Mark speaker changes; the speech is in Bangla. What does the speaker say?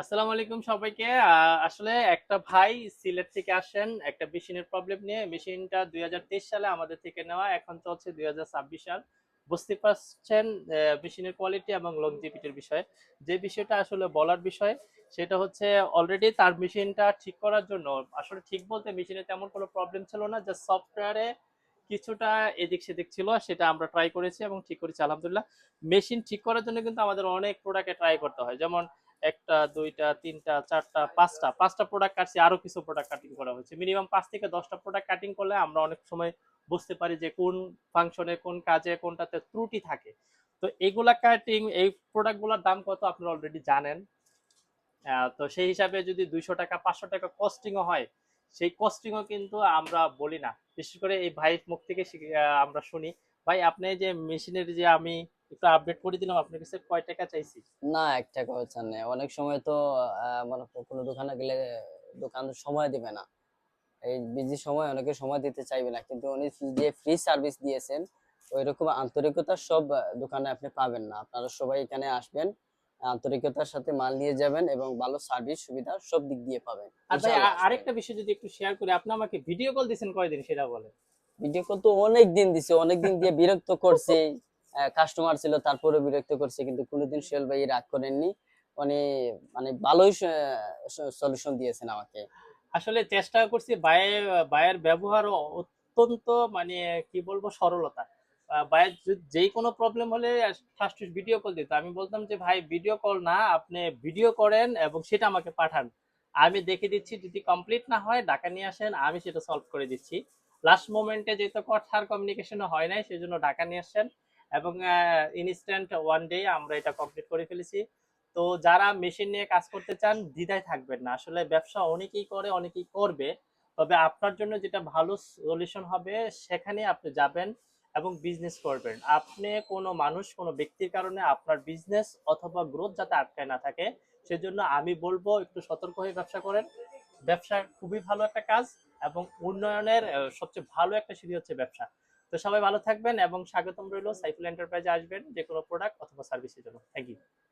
Speaker 1: আসসালামু আলাইকুম সবাইকে। আসলে একটা ভাই সিলেট থেকে আসেন একটা মেশিনের প্রবলেম নিয়ে। মেশিনটা ২০২৩ সালে আমাদের থেকে নেওয়া, এখন চলছে ২০২৬ সাল। বুঝতে পারছেন মেশিনের কোয়ালিটি এবং লংজিভিটির বিষয়ে। যে বিষয়টা আসলে বলার বিষয় সেটা হচ্ছে, অলরেডি তার মেশিনটা ঠিক করার জন্য, আসলে ঠিক বলতে মেশিনে তেমন কোনো প্রবলেম ছিল না, জাস্ট সফটওয়্যারে কিছুটা এদিক সেদিক ছিল, সেটা আমরা ট্রাই করেছি এবং ঠিক করেছি আলহামদুলিল্লাহ। মেশিন ঠিক করার জন্য কিন্তু আমাদের অনেক প্রোডাক্টে ট্রাই করতে হয়, যেমন একটা, দুইটা, তিনটা, চারটা, পাঁচটা প্রোডাক্ট কাটছি, আরো কিছু প্রোডাক্ট কাটিং করা হয়েছে। মিনিমাম ৫ থেকে ১০টা প্রোডাক্ট কাটিং করলে আমরা অনেক সময় বুঝতে পারি যে কোন ফাংশনে, কোন কাজে, কোনটাতে ত্রুটি থাকে। তো এগুলা কাটিং, এই প্রোডাক্টগুলোর দাম কত আপনারা অলরেডি জানেন। তো সেই হিসাবে যদি ২০০ টাকা, ৫০০ টাকা কস্টিংও হয়, সেই কস্টিংও কিন্তু আমরা বলি না। বিশেষ করে এই ভাইয়ের মুখ থেকে আমরা শুনি। ভাই, আপনি যে মেশিনের যে আমি একটু আপডেট করে দিলাম, আপনার কাছে কয় টাকা চাইছি?
Speaker 2: না, এক টাকাও চান নাই। অনেক সময় তো মনে করো কোনো দোকানে গেলে দোকান সময় দিবে না। এই বিজি সময় অনেকে সময় দিতে চাইবে না, কিন্তু উনি যে ফ্রি সার্ভিস দিয়েছেন ওইরকম আন্তরিকতা সব দোকানে আপনি পাবেন না। আপনারা সবাই এখানে আসবেন, আন্তরিকতার সাথে মাল নিয়ে যাবেন এবং ভালো সার্ভিস সুবিধা সব দিক দিয়ে পাবেন।
Speaker 1: আর ভাই,
Speaker 2: ইনশাআল্লাহ আসবেন।
Speaker 1: আরেকটা বিষয় যদি একটু শেয়ার করি, আপনি আমাকে ভিডিও কল দিয়েছেন কয়দিন সেটা বলেন।
Speaker 2: ভিডিও কল তো অনেক দিন দিছে, অনেক দিন দিয়ে বিরক্ত করছে। কাস্টমার ছিল তারপরে বিরক্ত করছে, কিন্তু কোনোদিন সোহেল ভাই রাগ করেননি। উনি মানে ভালোই সলিউশন দিয়েছেন আমাকে।
Speaker 1: আসলে চেষ্টা করছি, ভাইয়ের ব্যবহার অত্যন্ত, মানে কি বলবো, সরলতা। ভাইয়ের যেই কোনো প্রবলেম হলে ফার্স্ট ভিডিও কল দিত। আমি বলতাম যে ভাই, ভিডিও কল না, আপনি ভিডিও করেন এবং সেটা আমাকে পাঠান, আমি দেখে দিচ্ছি, যদি কমপ্লিট না হয় ঢাকা নিয়ে আসেন, আমি সেটা সলভ করে দিচ্ছি। লাস্ট মোমেন্টে যেহেতু কথার কমিউনিকেশন হয় নাই, সেই জন্য ঢাকা নিয়ে আসছেন এবং ইনস্ট্যান্ট ওয়ান ডে আমরা এটা কমপ্লিট করে ফেলেছি। তো যারা মেশিন নিয়ে কাজ করতে চান, দ্বিধায় থাকবেন না। আসলে ব্যবসা অনেকেই করে, অনেকেই করবে, তবে আপনার জন্য যেটা ভালো সলিউশন হবে সেখানে আপনি যাবেন এবং বিজনেস করবেন। আপনি কোনো মানুষ, কোনো ব্যক্তির কারণে আপনার বিজনেস অথবা গ্রোথ যাতে আটকায় না থাকে, সেজন্য আমি বলবো একটু সতর্ক হয়ে ব্যবসা করেন। ব্যবসা খুবই ভালো একটা কাজ এবং উন্নয়নের সবচেয়ে ভালো একটা সিঁড়ি হচ্ছে ব্যবসা। তো সবাই ভালো থাকবেন এবং স্বাগতম রইল। সাইফুল এন্টারপ্রাইজে আসবেন যে কোনো প্রোডাক্ট অথবা সার্ভিসের জন্য। Thank you.